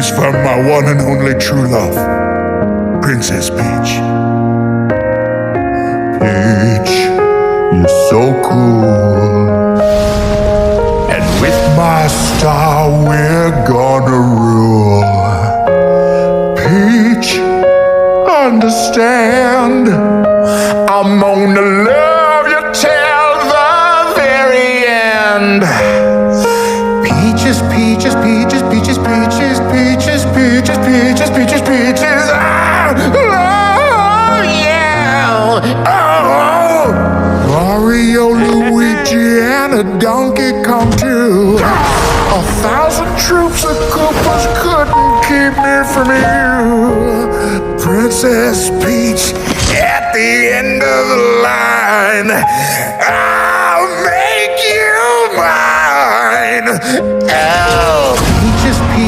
is from my one and only true love, Princess Peach. Peach, you're so cool. And with my star, we're gonna rule. Peach, understand, I'm gonna love you till the very end. Peaches, peaches, peaches, peaches, peaches, peaches, peaches, peaches, peaches, peaches. Ah! Oh, yeah! Oh! Mario, Luigi, and a Donkey Kong too. 1,000 troops of Koopas couldn't keep me from you. Princess Peach, at the end of the line, I'll make you mine. Oh.